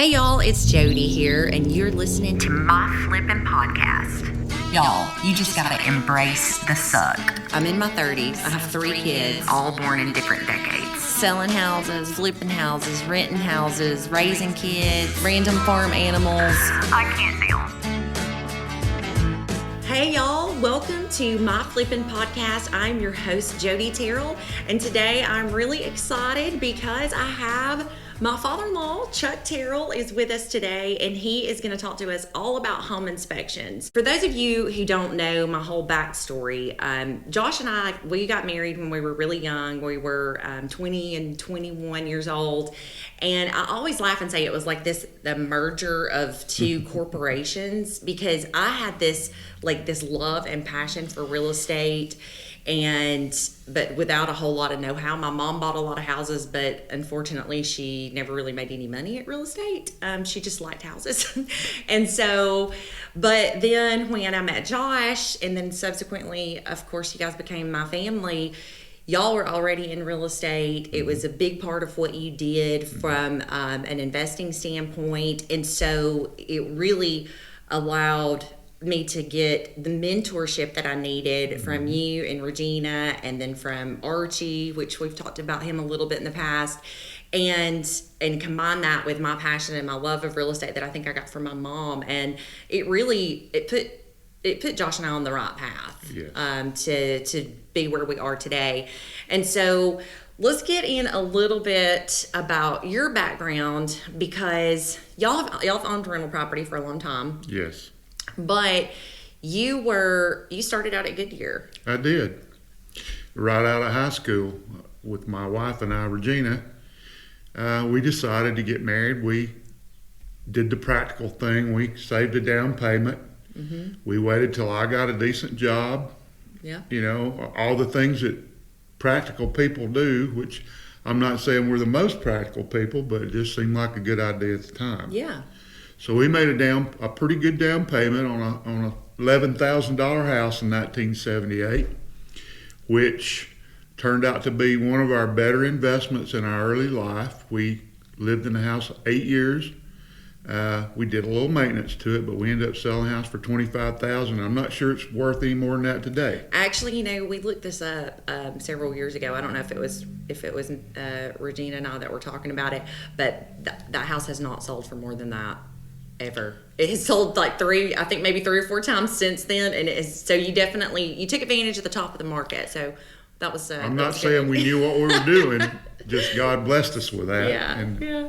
Hey y'all, it's Jodi here, and you're listening to my flippin' podcast. Y'all, you just gotta embrace the suck. I'm in my 30s. I have 3 kids, All born in different decades. selling houses, flipping houses, renting houses, raising kids, random farm animals. I can't deal. Hey y'all, welcome to my flippin' podcast. I'm your host, Jodi Terrell, and today I'm really excited because I have my father-in-law, Chuck Terrell, is with us today, and he is going to talk to us all about home inspections. For those of you who don't know my whole backstory, Josh and I, we got married when we were really young. We were 20 and 21 years old, and I always laugh and say it was like the merger of two corporations, because I had this love and passion for real estate, but without a whole lot of know-how. My mom bought a lot of houses, but unfortunately she never really made any money at real estate. She just liked houses. And so, but then when I met Josh, and then subsequently, of course, you guys became my family, y'all were already in real estate. It was a big part of what you did from an investing standpoint. And so it really allowed me to get the mentorship that I needed from you and Regina, and then from Archie, which we've talked about him a little bit in the past, and combine that with my passion and my love of real estate that I think I got from my mom, and it put Josh and I on the right path. Yes. To be where we are today. And so let's get in a little bit about your background, because y'all have owned rental property for a long time. Yes. But you started out at Goodyear. I did. Right out of high school with my wife and I, Regina, we decided to get married. We did the practical thing. We saved a down payment. Mm-hmm. We waited till I got a decent job. Yeah. You know, all the things that practical people do, which I'm not saying we're the most practical people, but it just seemed like a good idea at the time. Yeah. So we made a pretty good down payment on a $11,000 house in 1978, which turned out to be one of our better investments in our early life. We lived in the house 8 years. We did a little maintenance to it, but we ended up selling the house for $25,000. I'm not sure it's worth any more than that today. Actually, we looked this up several years ago. I don't know if it was Regina and I that were talking about it, but that house has not sold for more than that. Ever. It has sold like maybe 3 or 4 times since then, and so you took advantage of the top of the market. So that was. I'm not saying we knew what we were doing, just God blessed us with that. Yeah.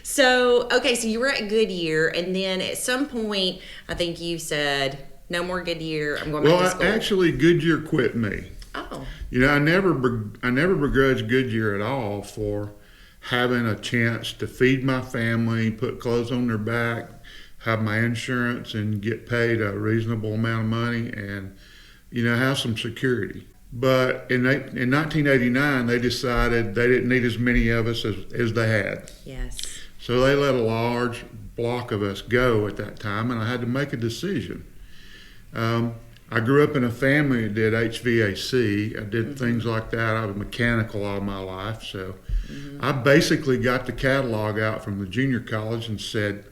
So you were at Goodyear, and then at some point, I think you said, "No more Goodyear. I'm going back to school." Actually, Goodyear quit me. Oh. I never begrudged Goodyear at all for having a chance to feed my family, put clothes on their back, have my insurance, and get paid a reasonable amount of money, and have some security. But in 1989, they decided they didn't need as many of us as they had. Yes. So they let a large block of us go at that time, and I had to make a decision. I grew up in a family that did HVAC. I did things like that. I was mechanical all my life, so I basically got the catalog out from the junior college and said,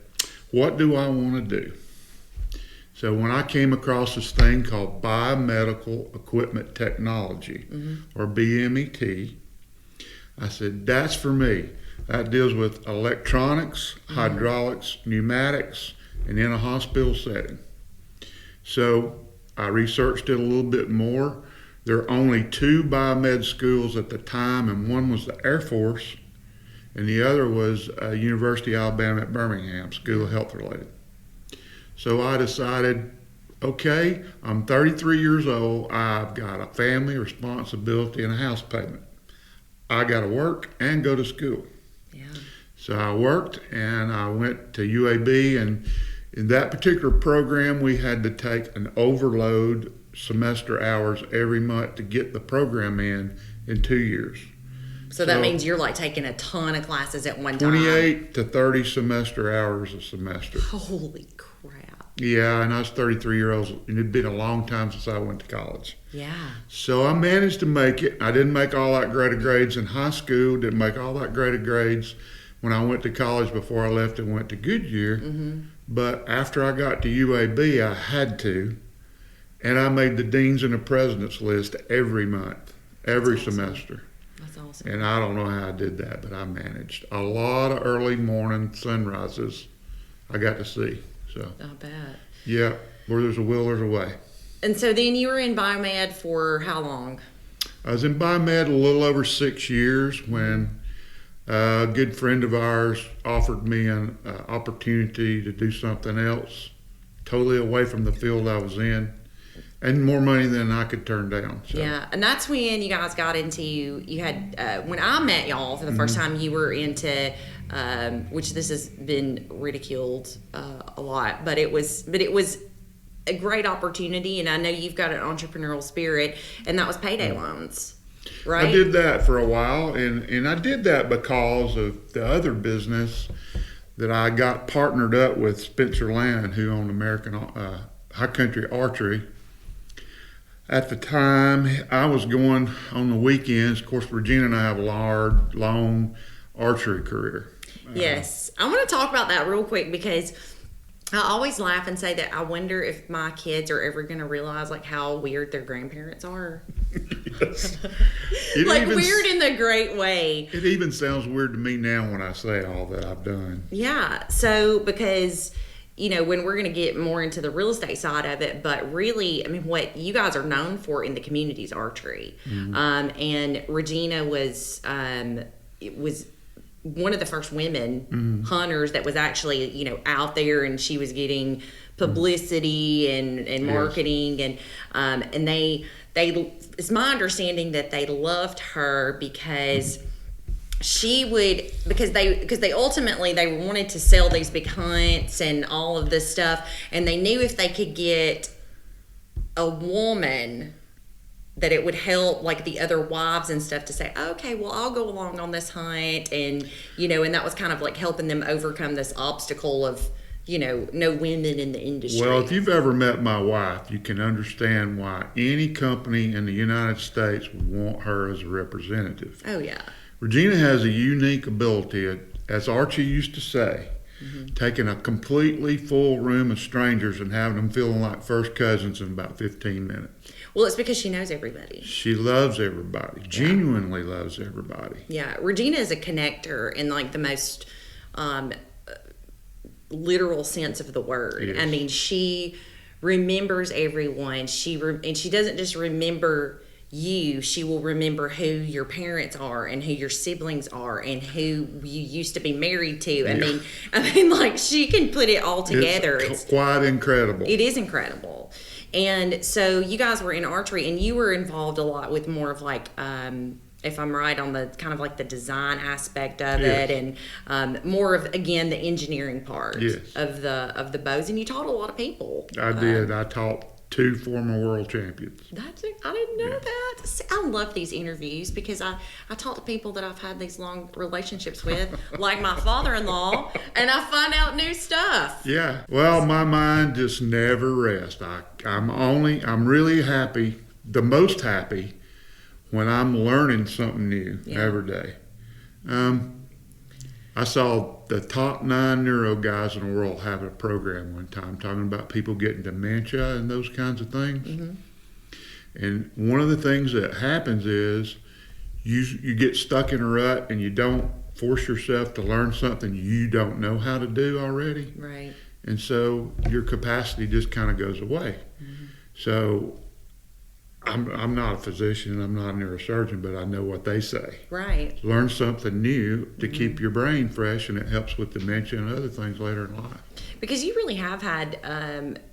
what do I want to do? So when I came across this thing called Biomedical Equipment Technology, or BMET, I said, that's for me. That deals with electronics, hydraulics, pneumatics, and in a hospital setting. So I researched it a little bit more. There are only 2 biomed schools at the time, and one was the Air Force, and the other was University of Alabama at Birmingham, School of Health Related. So I decided, okay, I'm 33 years old, I've got a family responsibility and a house payment. I got to work and go to school. Yeah. So I worked, and I went to UAB, and in that particular program, we had to take an overload semester hours every month to get the program in 2 years. So that means you're like taking a ton of classes at one time. 28 to 30 semester hours a semester. Holy crap. Yeah, and I was 33 years old, and it'd been a long time since I went to college. Yeah. So I managed to make it. I didn't make all that great of grades in high school, didn't make all that great of grades, when I went to college before I left and went to Goodyear. But after I got to UAB, I had to. And I made the deans and the president's list every month, every semester. That's awesome. And I don't know how I did that, but I managed. A lot of early morning sunrises I got to see. So I bet. yeah, where there's a will, there's a way. And so then you were in biomed for how long? I was in biomed a little over 6 years when a good friend of ours offered me an opportunity to do something else, totally away from the field I was in, and more money than I could turn down. So. Yeah, and that's when you guys got into, you had, when I met y'all for the first time, you were into, which this has been ridiculed a lot, but it was a great opportunity, and I know you've got an entrepreneurial spirit, and that was payday loans, right? I did that for a while, and I did that because of the other business that I got partnered up with Spencer Land, who owned American High Country Archery. At the time, I was going on the weekends. Of course, Regina and I have a long archery career. Yes. I want to talk about that real quick because I always laugh and say that I wonder if my kids are ever going to realize like how weird their grandparents are. Yes. Like weird in the great way. It even sounds weird to me now when I say all that I've done. Yeah. So because, you know, when we're going to get more into the real estate side of it, but really, I mean, what you guys are known for in the community is archery. And Regina was one of the first women hunters that was actually, you know, out there, and she was getting publicity and marketing, and they it's my understanding that they loved her because she would, because they ultimately they wanted to sell these big hunts and all of this stuff, and they knew if they could get a woman that it would help like the other wives and stuff to say, okay, well, I'll go along on this hunt, and you know, and that was kind of like helping them overcome this obstacle of, you know, no women in the industry. Well, if you've ever met my wife, you can understand why any company in the United States would want her as a representative. Oh yeah. Regina has a unique ability, as Archie used to say, taking a completely full room of strangers and having them feeling like first cousins in about 15 minutes. Well, it's because she knows everybody. She loves everybody, genuinely loves everybody. Yeah, Regina is a connector in like the most literal sense of the word. Yes. I mean, she remembers everyone. And she doesn't just remember you, she will remember who your parents are and who your siblings are and who you used to be married to. I mean, like she can put it all together. It's quite incredible. It is incredible. And so you guys were in archery, and you were involved a lot with more of like, if I'm right, on the kind of like the design aspect of it, and more of, again, the engineering part of the bows. And you taught a lot of people. I did. I taught 2 former world champions. That's it. I didn't know that. See, I love these interviews because I talk to people that I've had these long relationships with, like my father-in-law, and I find out new stuff. Yeah. Well, my mind just never rests. I'm really happy, the most happy, when I'm learning something new every day. I saw the top 9 neuro guys in the world have a program one time talking about people getting dementia and those kinds of things. And one of the things that happens is you get stuck in a rut and you don't force yourself to learn something you don't know how to do already. Right. And so your capacity just kind of goes away. So I'm not a physician, I'm not a neurosurgeon, but I know what they say. Right. Learn something new to keep your brain fresh, and it helps with dementia and other things later in life. Because you really have had,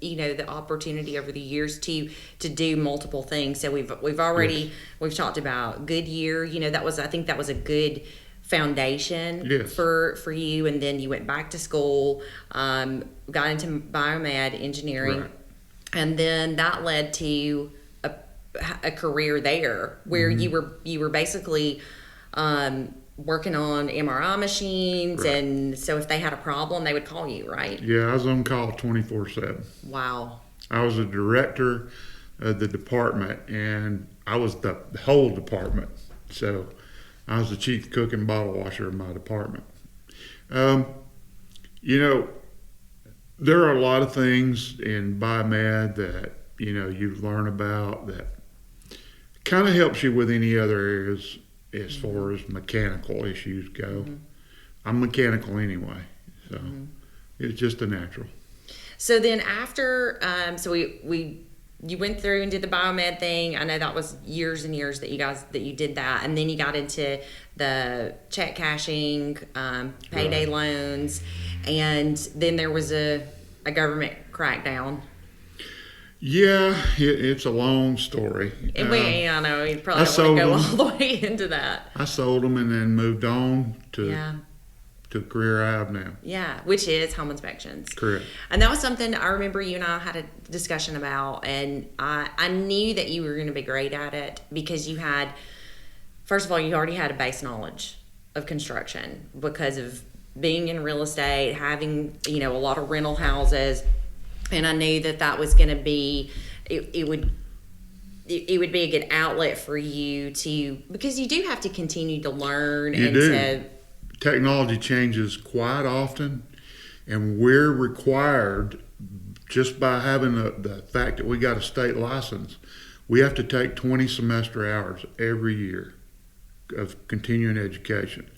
you know, the opportunity over the years to do multiple things. So we've already we've talked about Goodyear. You know, I think that was a good foundation for you. And then you went back to school, got into biomed engineering, and then that led to a career there where you were basically working on MRI machines, and so if they had a problem, they would call you, right? Yeah, I was on call 24/7. Wow. I was a director of the department, and I was the whole department. So I was the chief cook and bottle washer of my department. Um, you know, there are a lot of things in biomed that, you learn about that kind of helps you with any other areas as far as mechanical issues go. I'm mechanical anyway, so it's just a natural. So then after, so you went through and did the biomed thing. I know that was years and years that you did that, and then you got into the check cashing, payday loans, and then there was a government crackdown. Yeah, it's a long story. And I know you probably don't want to go all the way into that. I sold them and then moved on to the career I have now. Yeah, which is home inspections. Correct. And that was something I remember you and I had a discussion about, and I knew that you were going to be great at it because you had, first of all, you already had a base knowledge of construction because of being in real estate, having, a lot of rental houses, and I knew that was going to be, it would be a good outlet for you because you do have to continue to learn. Technology changes quite often, and we're required, just by having the fact that we got a state license, we have to take 20 semester hours every year of continuing education,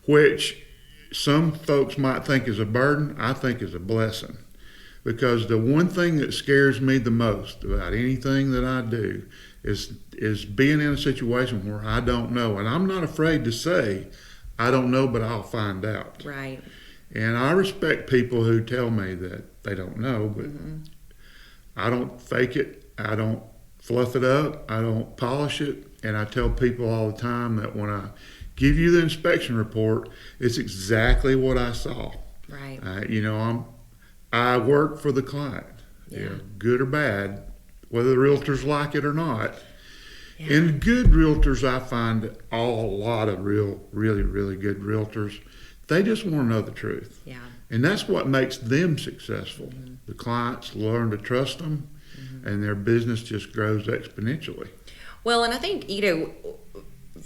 which some folks might think is a burden. I think is a blessing, because the one thing that scares me the most about anything that I do is being in a situation where I don't know, and I'm not afraid to say I don't know, but I'll find out. Right. And I respect people who tell me that they don't know, but I don't fake it. I don't fluff it up. I don't polish it. And I tell people all the time that when I give you the inspection report, it's exactly what I saw. Right. I work for the client, good or bad, whether the realtors like it or not. Yeah. And good realtors, I find a lot of really, really good realtors, they just want to know the truth. Yeah. And that's what makes them successful. The clients learn to trust them, and their business just grows exponentially. Well, and I think,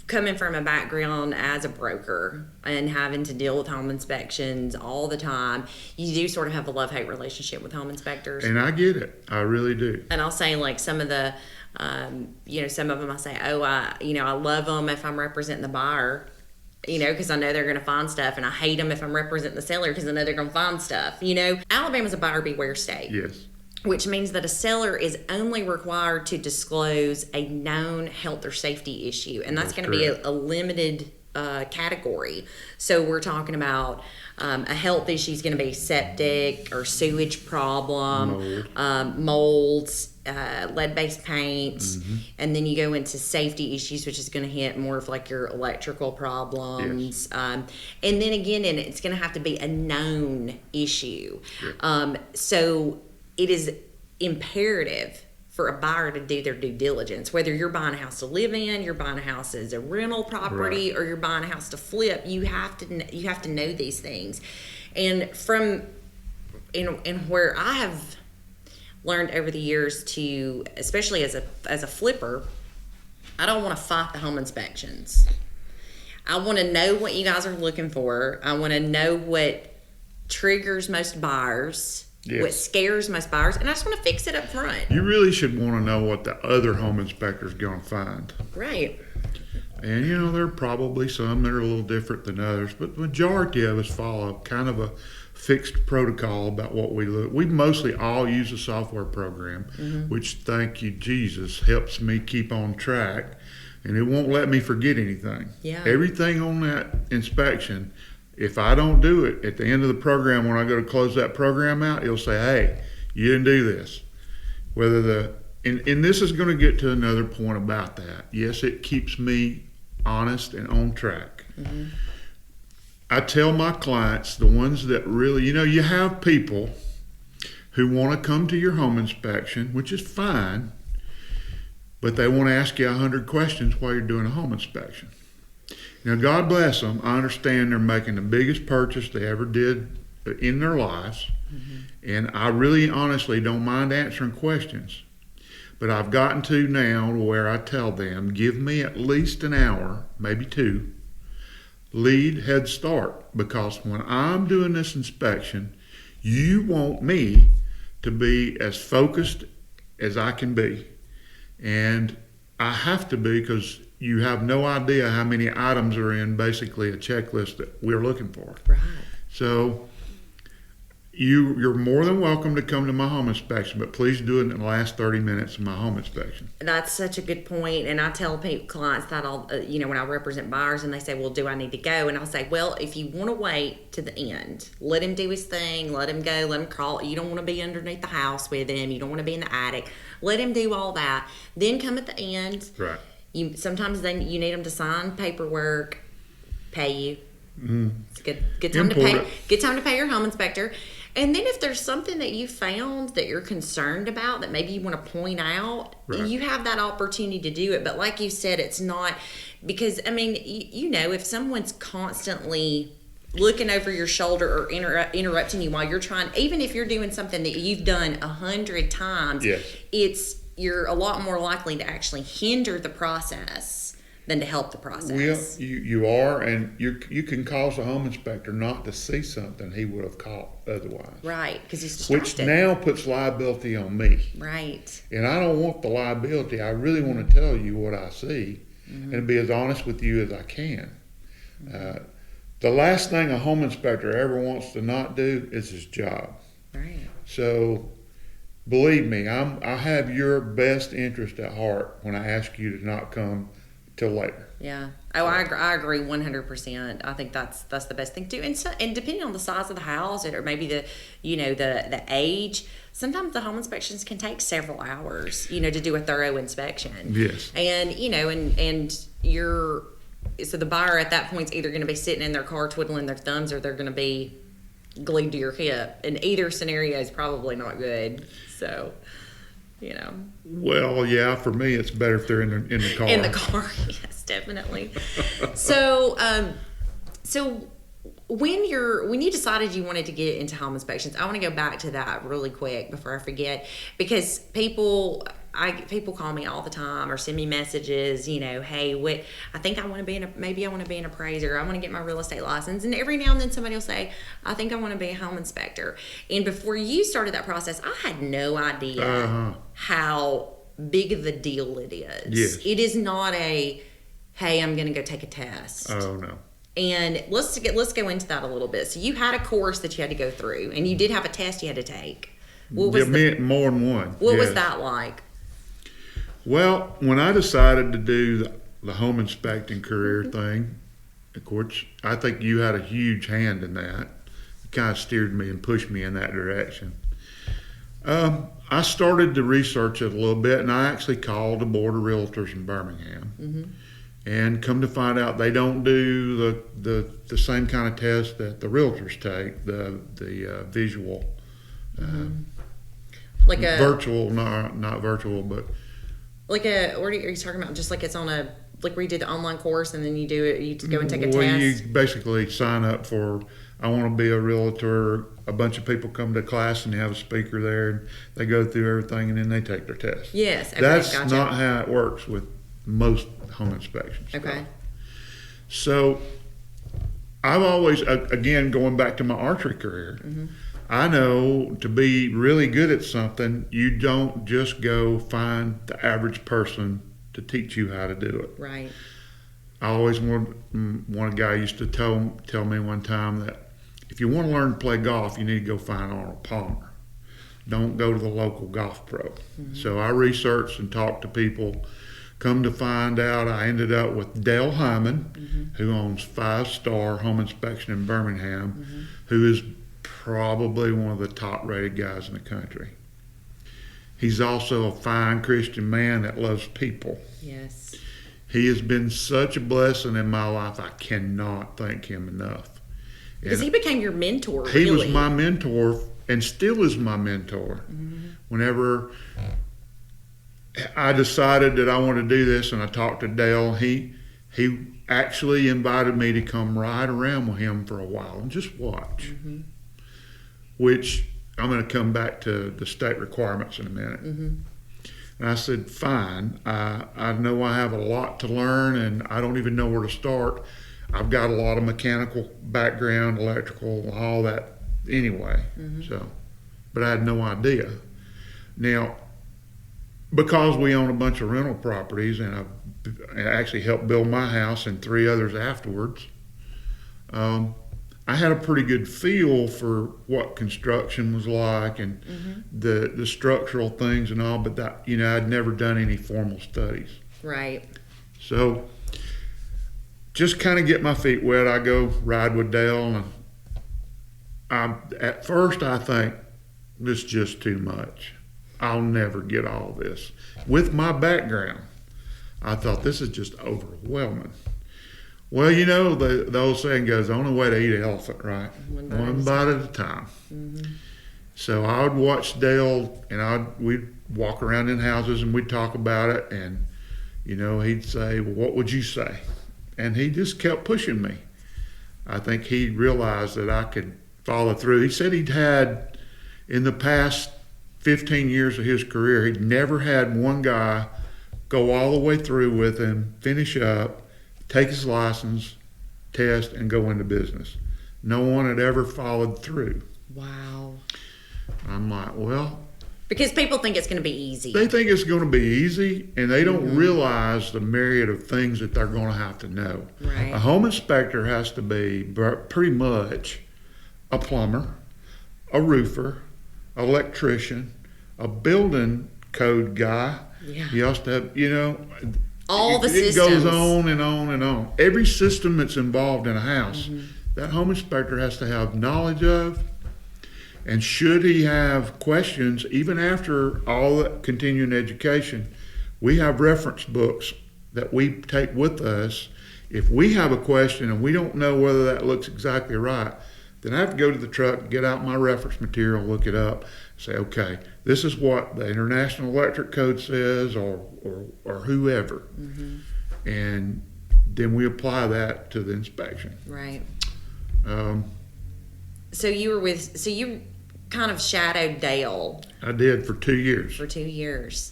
coming from a background as a broker and having to deal with home inspections all the time, you do sort of have a love-hate relationship with home inspectors. And I get it. I really do. And I'll say, like, some of the, some of them I say, I love them if I'm representing the buyer, because I know they're going to find stuff, and I hate them if I'm representing the seller because I know they're going to find stuff. Alabama's a buyer beware state. Yes. Which means that a seller is only required to disclose a known health or safety issue, and that's going to be a limited category. So we're talking about a health issue is going to be septic or sewage problem, molds, lead-based paint, and then you go into safety issues, which is going to hit more of like your electrical problems. Yes. And then again, it's going to have to be a known issue. Sure. So it is imperative for a buyer to do their due diligence. Whether you're buying a house to live in, you're buying a house as a rental property, or you're buying a house to flip, you have to know these things. And from where I have learned over the years to, especially as a flipper, I don't want to fight the home inspections. I want to know what you guys are looking for. I want to know what triggers most buyers. Yes. What scares most buyers, and I just want to fix it up front. You really should want to know what the other home inspector's going to find. Right. And there are probably some that are a little different than others, but the majority of us follow kind of a fixed protocol about what we look. We mostly all use a software program, which, thank you, Jesus, helps me keep on track, and it won't let me forget anything. Yeah. Everything on that inspection, if I don't do it at the end of the program, when I go to close that program out, it'll say, hey, you didn't do this. And this is going to get to another point about that. Yes, it keeps me honest and on track. I tell my clients, the ones that really, you have people who want to come to your home inspection, which is fine, but they want to ask you 100 questions while you're doing a home inspection. Now, God bless them. I understand they're making the biggest purchase they ever did in their lives, and I really honestly don't mind answering questions. But I've gotten to now where I tell them, give me at least an hour, maybe two. lead head start, because when I'm doing this inspection, you want me to be as focused as I can be. And I have to be, because you have no idea how many items are in basically a checklist that we're looking for. Right. So you're more than welcome to come to my home inspection, but please do it in the last 30 minutes of my home inspection. That's such a good point, and I tell clients that all when I represent buyers, and they say, "Well, do I need to go?" And I'll say, "Well, if you want to wait to the end, let him do his thing, let him go, let him crawl. You don't want to be underneath the house with him. You don't want to be in the attic. Let him do all that. Then come at the end. Right. Sometimes then you need them to sign paperwork, pay you. It's a good time Import to pay. it. Good time to pay your home inspector." And then if there's something that you found that you're concerned about that maybe you want to point out, Right. you have that opportunity to do it. But like you said, it's not, because, I mean, if someone's constantly looking over your shoulder or interrupting you while you're trying, even if you're doing something that you've done 100 times, Yes. you're a lot more likely to actually hinder the process than to help the process. Well, you are, and you can cause a home inspector not to see something he would have caught otherwise. Right, because he's Which distracted. now puts liability on me. Right. And I don't want the liability. I really want to tell you what I see and be as honest with you as I can. The last thing a home inspector ever wants to not do is his job. Right. So believe me, I have your best interest at heart when I ask you to not come till later. Yeah. Oh, I agree 100%. I think that's the best thing to do. And depending on the size of the house, or maybe the age, sometimes the home inspections can take several hours, to do a thorough inspection. Yes. And so the buyer at that point is either going to be sitting in their car twiddling their thumbs, or they're going to be glued to your hip. And either scenario is probably not good. So, Well, yeah, for me, it's better if they're in the car. In the car, yes, definitely. So when you decided you wanted to get into home inspections, I want to go back to that really quick before I forget, because people call me all the time or send me messages, hey, I think I want to be maybe I want to be an appraiser. I want to get my real estate license. And every now and then somebody will say, I think I want to be a home inspector. And before you started that process, I had no idea how big of a deal it is. Yes. It is not hey, I'm going to go take a test. Oh, no. And let's go into that a little bit. So you had a course that you had to go through, and you did have a test you had to take. What was more than one. What was that like? Well, when I decided to do the home inspecting career thing, of course, I think you had a huge hand in that. It kind of steered me and pushed me in that direction. I started to research it a little bit, and I actually called the Board of Realtors in Birmingham. And come to find out, they don't do the same kind of test that the realtors take, the visual, like a virtual, not virtual, but what are you talking about? Just like it's on where you did the online course, and then you do it, you go and take a well, test. you basically sign up for, I want to be a realtor. A bunch of people come to class, and you have a speaker there, and they go through everything, and then they take their test. Yes, okay, That's gotcha. not how it works with most home inspections. Okay. So I've always, again, going back to my archery career, I know to be really good at something, you don't just go find the average person to teach you how to do it. Right. I always one guy used to tell me one time that if you want to learn to play golf, you need to go find Arnold Palmer. Don't go to the local golf pro. So I researched and talked to people. Come to find out, I ended up with Dale Hyman, who owns 5 Star Home Inspection in Birmingham, who is probably one of the top rated guys in the country. He's also a fine Christian man that loves people. Yes. He has been such a blessing in my life, I cannot thank him enough. Because he became your mentor, He really. was my mentor and still is my mentor. Whenever I decided that I wanted to do this, and I talked to Dale, he actually invited me to come ride around with him for a while and just watch. Which I'm going to come back to the state requirements in a minute. And I said, fine. I know I have a lot to learn, and I don't even know where to start. I've got a lot of mechanical background, electrical, all that anyway. So, but I had no idea. Now, because we own a bunch of rental properties, and I actually helped build my house and 3 others afterwards, I had a pretty good feel for what construction was like and the structural things and all, but that, I'd never done any formal studies. Right. So just kind of get my feet wet. I go ride with Dale, and at first I think this is just too much. I'll never get all this. With my background, I thought this is just overwhelming. Well, the old saying goes, the only way to eat an elephant, right? One bite at a time. So I would watch Dale, and we'd walk around in houses and we'd talk about it, and he'd say, well, what would you say? And he just kept pushing me. I think he realized that I could follow through. He said he'd had, in the past 15 years of his career, he'd never had one guy go all the way through with him, finish up, take his license, test, and go into business. No one had ever followed through. Wow. I'm like, well, because people think it's going to be easy. They think it's going to be easy, and they don't realize the myriad of things that they're going to have to know. Right. A home inspector has to be pretty much a plumber, a roofer, electrician, a building code guy. Yeah. You also have, all the systems. It goes on and on and on. Every system that's involved in a house, that home inspector has to have knowledge of. And should he have questions, even after all that continuing education, we have reference books that we take with us. If we have a question and we don't know whether that looks exactly right, then I have to go to the truck, get out my reference material, look it up, say, okay, this is what the International Electric Code says, or whoever. And then we apply that to the inspection. Right. So you kind of shadowed Dale. I did for 2 years. For 2 years.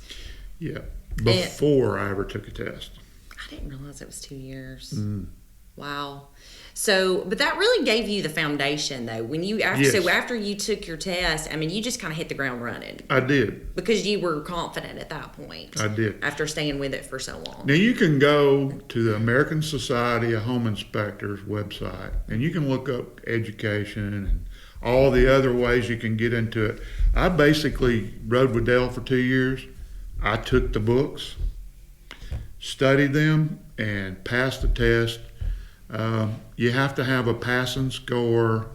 Yeah. Before I ever took a test. I didn't realize it was 2 years. Wow. So, but that really gave you the foundation, though. So after you took your test, I mean, you just kind of hit the ground running. I did. Because you were confident at that point. I did. After staying with it for so long. Now, you can go to the American Society of Home Inspectors website, and you can look up education and all the other ways you can get into it. I basically rode with Dale for 2 years. I took the books, studied them, and passed the test. You have to have a passing score.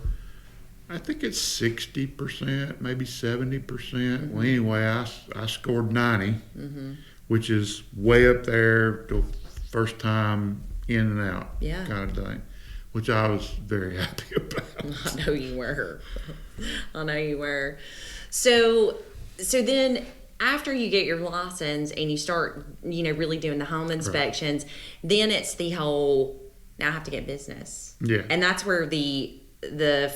I think it's 60%, maybe 70%. Well, anyway, I scored 90, which is way up there the first time in and out kind of thing, which I was very happy about. I know you were. So then after you get your license and you start, really doing the home inspections, then it's the whole, now I have to get business. Yeah. And that's where the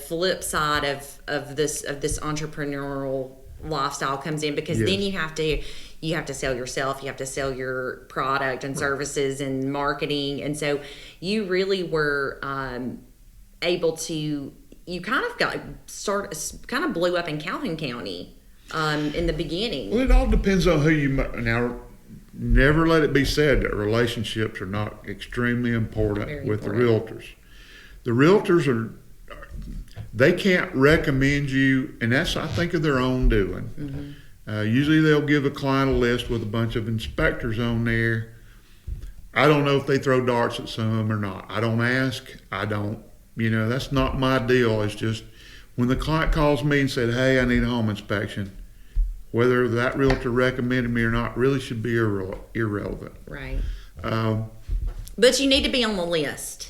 flip side of this entrepreneurial lifestyle comes in, because then you have to sell yourself, you have to sell your product and services and marketing. And so you really were able to, you kind of blew up in Calhoun County in the beginning. Well, it all depends on who you now. Never let it be said that relationships are not extremely important with the realtors. The realtors they can't recommend you, and that's, I think, of their own doing. Usually they'll give a client a list with a bunch of inspectors on there. I don't know if they throw darts at some of them or not. I don't ask. I don't, that's not my deal. It's just when the client calls me and said, hey, I need a home inspection, whether that realtor recommended me or not really should be irrelevant. Right. But you need to be on the list.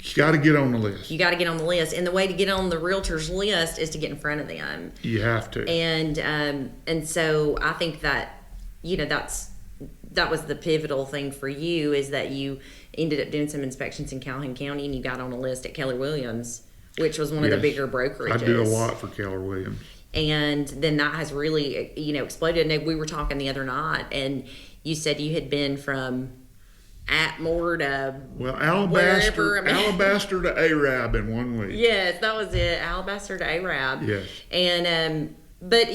You got to get on the list. You got to get on the list. And the way to get on the realtor's list is to get in front of them. You have to. And so I think that, that was the pivotal thing for you, is that you ended up doing some inspections in Calhoun County and you got on a list at Keller Williams, which was one of the bigger brokerages. I do a lot for Keller Williams. And then that has really, exploded. And we were talking the other night, and you said you had been from Atmore to Well, wherever. Alabaster to Arab in 1 week. Yes, that was it. Alabaster to Arab. Yes. And but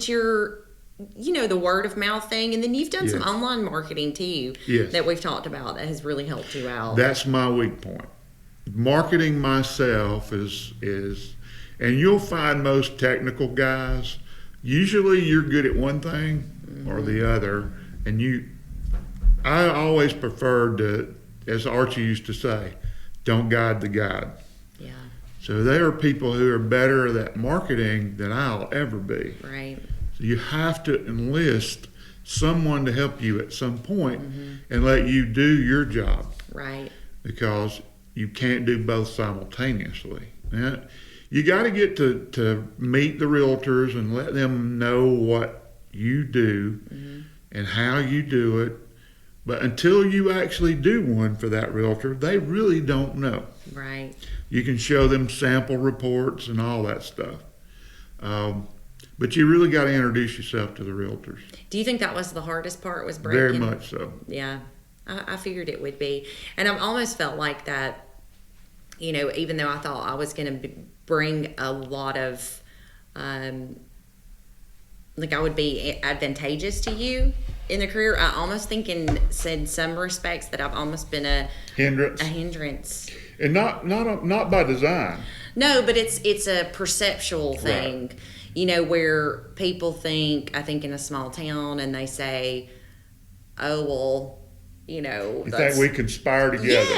you're the word of mouth thing, and then you've done some Yes. online marketing too. Yes. That we've talked about that has really helped you out. That's my weak point. Marketing myself is, and you'll find most technical guys, usually you're good at one thing or the other, and I always preferred to, as Archie used to say, don't guide the guide. Yeah. So there are people who are better at marketing than I'll ever be. Right. So you have to enlist someone to help you at some point and let you do your job, Right. because you can't do both simultaneously. Now, you got to get to meet the realtors and let them know what you do and how you do it. But until you actually do one for that realtor, they really don't know. Right. You can show them sample reports and all that stuff. But you really got to introduce yourself to the realtors. Do you think that was the hardest part, was breaking? Very much so. Yeah. I figured it would be. And I've almost felt like that, even though I thought I was going to bring a lot of, like I would be advantageous to you in the career, I almost think in some respects that I've almost been a hindrance. And not by design. No, but it's a perceptual thing, where people think, I think in a small town, and they say, oh, well, You think we conspire together?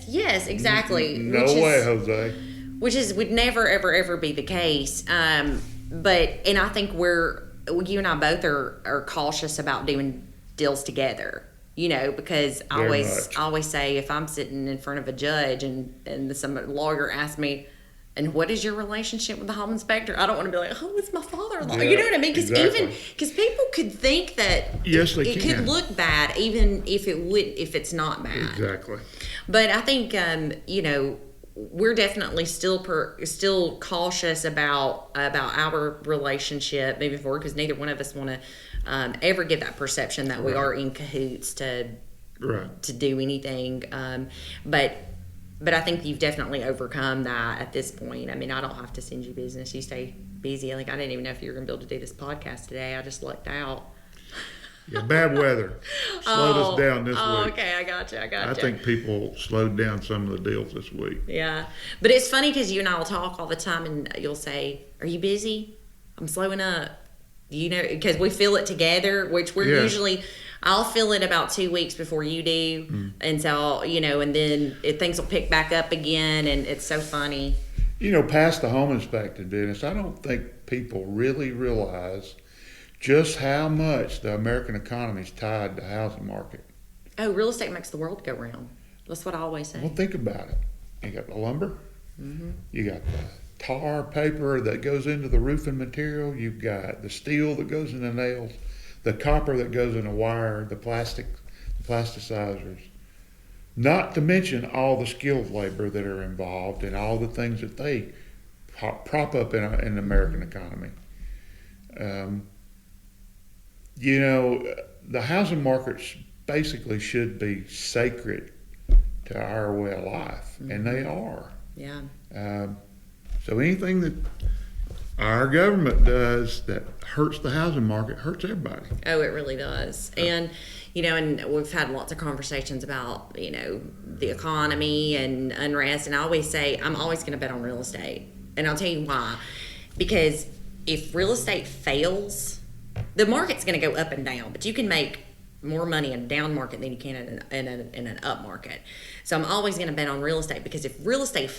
Yes, exactly. No way, Jose. Which would never, ever, ever be the case. And I think you and I both are cautious about doing deals together. Because I always say, if I'm sitting in front of a judge and some lawyer asks me, and what is your relationship with the home inspector? I don't want to be like, oh, it's my father-in-law. Yeah, you know what I mean? Because exactly. People could think that it could look bad, even if it's not bad. Exactly. But I think we're definitely still cautious about our relationship moving forward, because neither one of us want to ever give that perception that we are in cahoots to do anything. But I think you've definitely overcome that at this point. I mean, I don't have to send you business. You stay busy. Like, I didn't even know if you were going to be able to do this podcast today. I just lucked out. Yeah, bad weather slowed us down this week. Okay, I got you. I think people slowed down some of the deals this week. Yeah. But it's funny because you and I will talk all the time, and you'll say, are you busy? I'm slowing up. Because we feel it together, which we're usually... I'll feel it about 2 weeks before you do. And so, and then things will pick back up again, and it's so funny. Past the home inspector, Dennis, I don't think people really realize just how much the American economy is tied to the housing market. Oh, real estate makes the world go round. That's what I always say. Well, think about it. You got the lumber. You got the tar paper that goes into the roofing material. You've got the steel that goes in the nails. The copper that goes in a wire, the plasticizers, not to mention all the skilled labor that are involved and all the things that they prop up in the American economy. The housing markets basically should be sacred to our way of life, and they are. Yeah. So anything that our government does that hurts the housing market hurts everybody. Oh, it really does. And, and we've had lots of conversations about, the economy and unrest. And I always say, I'm always going to bet on real estate. And I'll tell you why. Because if real estate fails, the market's going to go up and down. But you can make more money in a down market than you can in an up market. So I'm always going to bet on real estate, because if real estate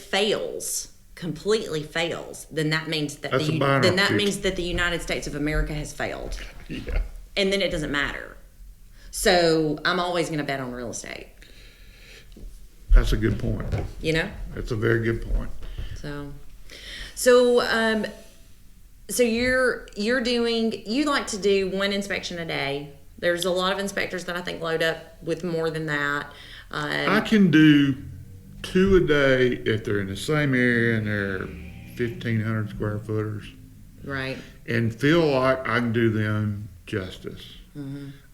completely fails, then that means that the United States of America has failed. Yeah. And then it doesn't matter. So I'm always going to bet on real estate. That's a good point. That's a very good point. So you like to do one inspection a day. There's a lot of inspectors that I think load up with more than that. I can do 2 a day if they're in the same area and they're 1,500 square footers. Right. And feel like I can do them justice.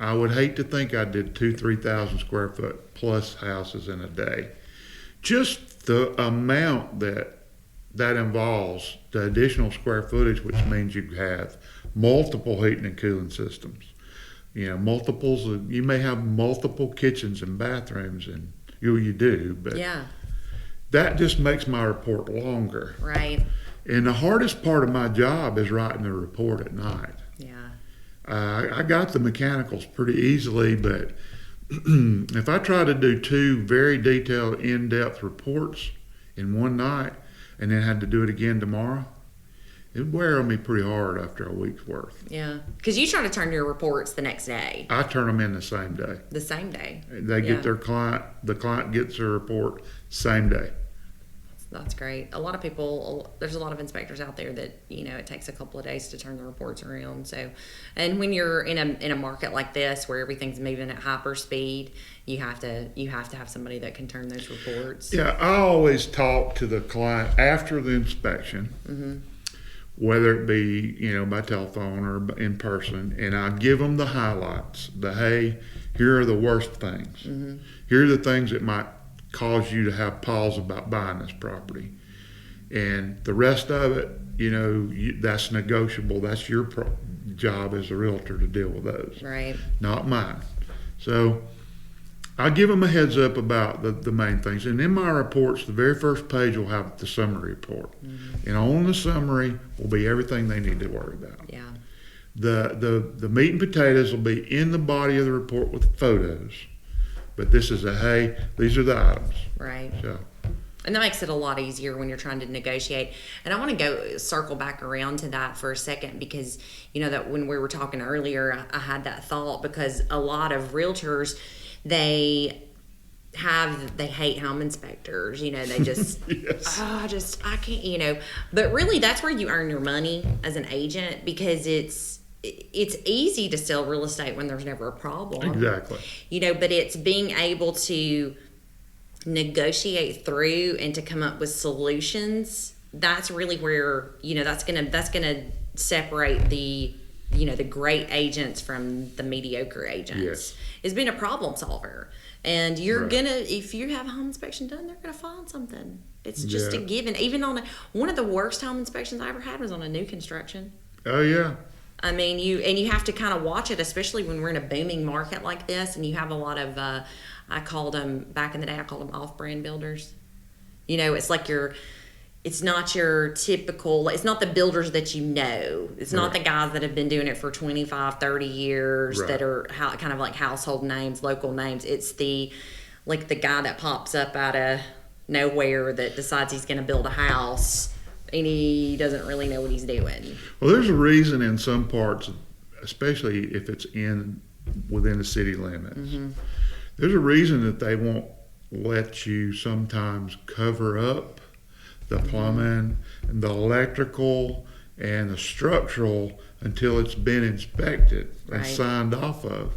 I would hate to think I did 3,000 square foot plus houses in a day. Just the amount that involves the additional square footage, which means you have multiple heating and cooling systems. You know, multiples. You may have multiple kitchens and bathrooms, and you do, but Yeah. that just makes my report longer. Right. And the hardest part of my job is writing the report at night. Yeah. I got the mechanicals pretty easily, but if I try to do 2 very detailed, in-depth reports in one night and then had to do it again tomorrow, it would wear on me pretty hard after a week's worth. Yeah. Because you try to turn your reports the next day. I turn them in the same day. The same day. They get their client, the client gets their report same day. That's great. A lot of people, there's a lot of inspectors out there that, you know, it takes a couple of days to turn the reports around. So, and when you're in a market like this where everything's moving at hyper speed, you have to have somebody that can turn those reports. Yeah, I always talk to the client after the inspection, whether it be, you know, by telephone or in person, and I give them the highlights. Hey, here are the worst things. Here are the things that might cause you to have pause about buying this property, and the rest of it, you know, that's negotiable. That's your job as a realtor to deal with those, Right. not mine. So I give them a heads up about the main things, and in my reports, the very first page will have the summary report, and on the summary will be everything they need to worry about. Yeah. The meat and potatoes will be in the body of the report with photos. But this is hey, these are the items. Right. So, and that makes it a lot easier when you're trying to negotiate. And I want to circle back around to that for a second, because, you know, that when we were talking earlier, I had that thought, because a lot of realtors, they hate home inspectors. You know, they just, yes. I can't, you know. But really, that's where you earn your money as an agent, because it's easy to sell real estate when there's never a problem. Exactly. You know, but it's being able to negotiate through and to come up with solutions. That's really where, you know, that's gonna separate the, you know, the great agents from the mediocre agents. Yes. Is being a problem solver. And you're Right. gonna, if you have a home inspection done, they're gonna find something. It's just a Yeah. given. Even on one of the worst home inspections I ever had was on a new construction. Oh yeah. I mean, you have to kind of watch it, especially when we're in a booming market like this, and you have a lot of, I called them, back in the day, I called them off-brand builders. You know, it's like it's not your typical, it's not the builders that you know. It's not the guys that have been doing it for 25, 30 years that are kind of like household names, local names. It's the guy that pops up out of nowhere that decides he's going to build a house, and he doesn't really know what he's doing. Well, there's a reason in some parts, especially if it's within the city limits. There's a reason that they won't let you sometimes cover up the plumbing and the electrical and the structural until it's been inspected and signed off of.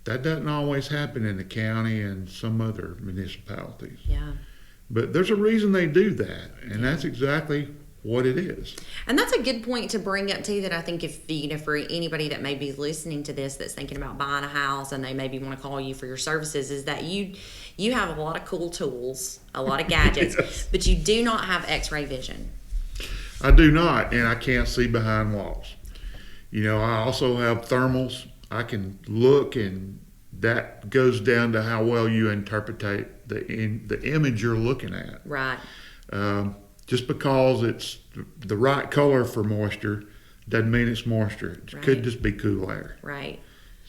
That doesn't always happen in the county and some other municipalities. Yeah. But there's a reason they do that, and that's exactly what it is. And that's a good point to bring up too, that I think if, you know, for anybody that may be listening to this that's thinking about buying a house and they maybe want to call you for your services, is that you have a lot of cool tools, a lot of gadgets, Yes. but you do not have x-ray vision. I do not, and I can't see behind walls. You know, I also have thermals. I can look, and that goes down to how well you interpret the image you're looking at. Right. Just because it's the right color for moisture doesn't mean it's moisture. It could just be cool air. Right.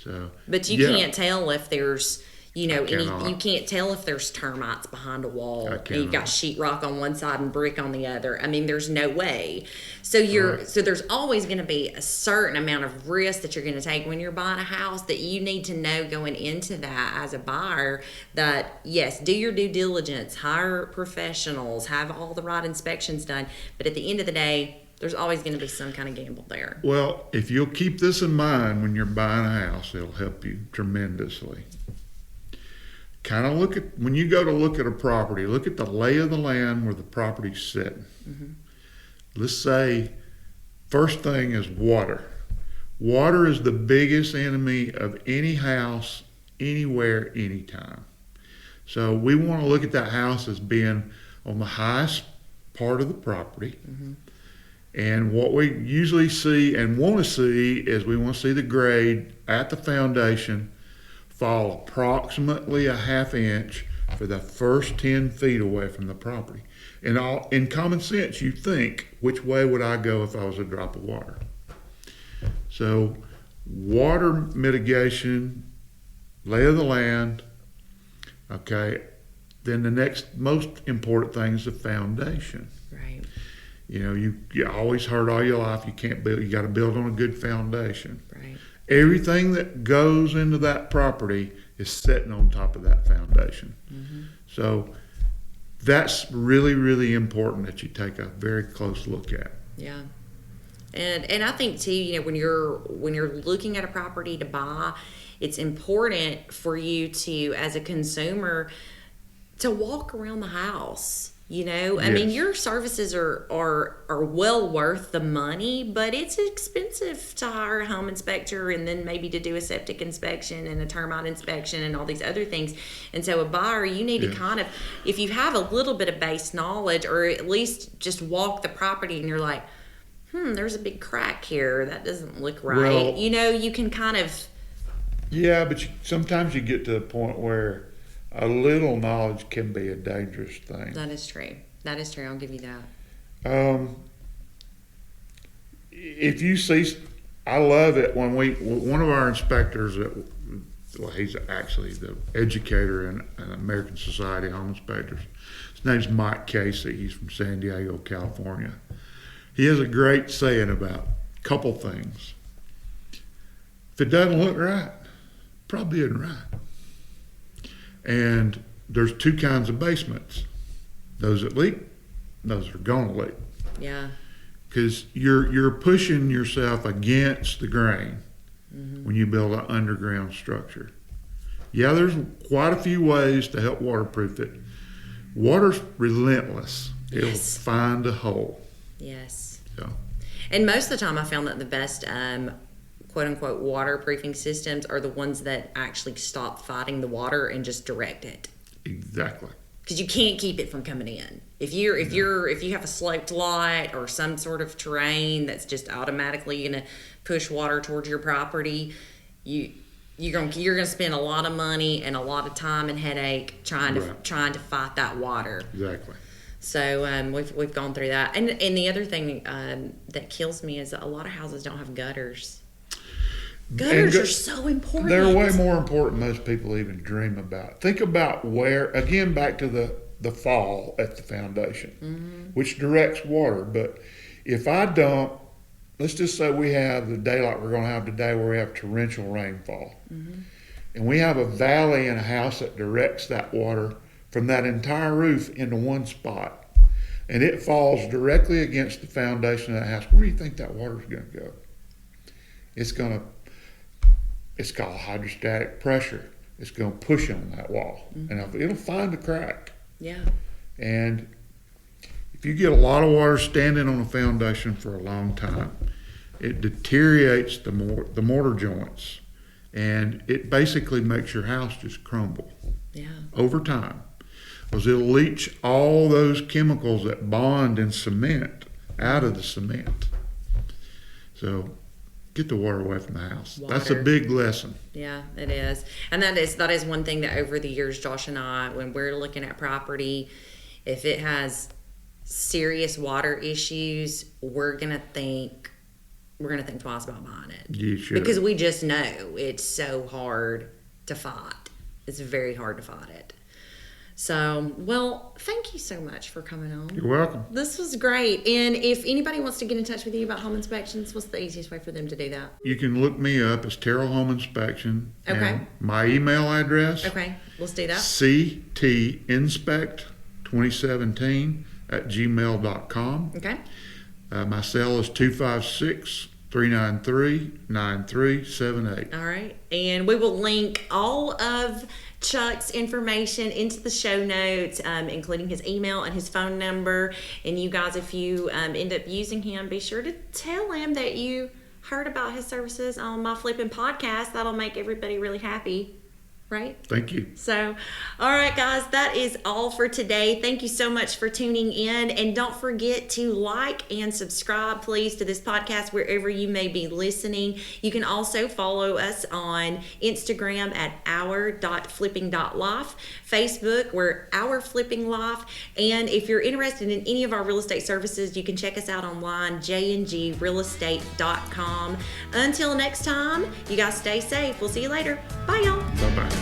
So, But you can't tell if there's, you know, cannot. you can't tell if there's termites behind a wall. I And you've got cannot. sheetrock on one side and brick on the other. I mean, there's no way. So so there's always going to be a certain amount of risk that you're going to take when you're buying a house, that you need to know going into that as a buyer, that yes, do your due diligence, hire professionals, have all the right inspections done. But at the end of the day, there's always going to be some kind of gamble there. well, if you'll keep this in mind when you're buying a house, it'll help you tremendously. Kind of when you go to look at a property, look at the lay of the land where the property's sitting. Let's say first thing is water. Water is the biggest enemy of any house, anywhere, anytime. So we want to look at that house as being on the highest part of the property. And what we usually see and want to see is we want to see the grade at the foundation fall approximately a half inch for the first 10 feet away from the property. And in common sense, you think, which way would I go if I was a drop of water? So water mitigation, lay of the land, okay. Then the next most important thing is the foundation. Right. You know, you always heard all your life, you can't build, you got to build on a good foundation. Right. Everything that goes into that property is sitting on top of that foundation. So that's really, really important that you take a very close look at. Yeah. And I think too, you know, when you're looking at a property to buy, it's important for you to, as a consumer, to walk around the house. You know, I mean, your services are well worth the money, but it's expensive to hire a home inspector and then maybe to do a septic inspection and a termite inspection and all these other things. And so a buyer, you need to kind of, if you have a little bit of base knowledge, or at least just walk the property and you're like, there's a big crack here. That doesn't look right. Well, you know, you can kind of. Yeah, but sometimes you get to the point where a little knowledge can be a dangerous thing. That is true. That is true. I'll give you that. If you see, I love it when one of our inspectors, well, he's actually the educator in American Society of Home Inspectors. His name's Mike Casey. He's from San Diego, California. He has a great saying about a couple things. If it doesn't look right, probably isn't right. And there's two kinds of basements. Those that leak, those that are gonna leak. Yeah. Because you're pushing yourself against the grain when you build an underground structure. Yeah, there's quite a few ways to help waterproof it. Water's relentless. It'll find a hole. Yes. So. And most of the time I found that the best quote unquote waterproofing systems are the ones that actually stop fighting the water and just direct it. Exactly. Because you can't keep it from coming in. If you have a sloped lot or some sort of terrain that's just automatically going to push water towards your property, you're gonna spend a lot of money and a lot of time and headache trying to fight that water. Exactly. So we've gone through that, and the other thing that kills me is that a lot of houses don't have gutters. Gutters are so important. They're way more important than most people even dream about. Think about where, again, back to the fall at the foundation, which directs water. But if I dump, let's just say we have the day like we're going to have today where we have torrential rainfall. And we have a valley in a house that directs that water from that entire roof into one spot. And it falls directly against the foundation of that house. Where do you think that water's going to go? It's called hydrostatic pressure. It's going to push on that wall, and it'll find a crack. Yeah. And if you get a lot of water standing on a foundation for a long time, it deteriorates the mortar joints, and it basically makes your house just crumble. Yeah. Over time, because it'll leach all those chemicals that bond in cement out of the cement. So. Get the water away from the house. Water. That's a big lesson. Yeah, it is. And that is one thing that over the years, Josh and I, when we're looking at property, if it has serious water issues, we're gonna think twice about buying it. You should. Because we just know it's so hard to fight. It's very hard to fight it. So, well, thank you so much for coming on. You're welcome. This was great. And if anybody wants to get in touch with you about home inspections, what's the easiest way for them to do that? You can look me up as Terrell Home Inspection. Okay. And my email address. Okay, let's do that. ctinspect2017@gmail.com. Okay. My cell is 256-393-9378. All right. And we will link all of Chuck's information into the show notes, including his email and his phone number. And you guys, if you end up using him, be sure to tell him that you heard about his services on My Flipping Podcast, that'll make everybody really happy. Right? Thank you. So, all right, guys, that is all for today. Thank you so much for tuning in. And don't forget to like and subscribe, please, to this podcast wherever you may be listening. You can also follow us on Instagram at our.flipping.life, Facebook, we're Our Flipping Life. And if you're interested in any of our real estate services, you can check us out online, jngrealestate.com. Until next time, you guys stay safe. We'll see you later. Bye, y'all. Bye-bye.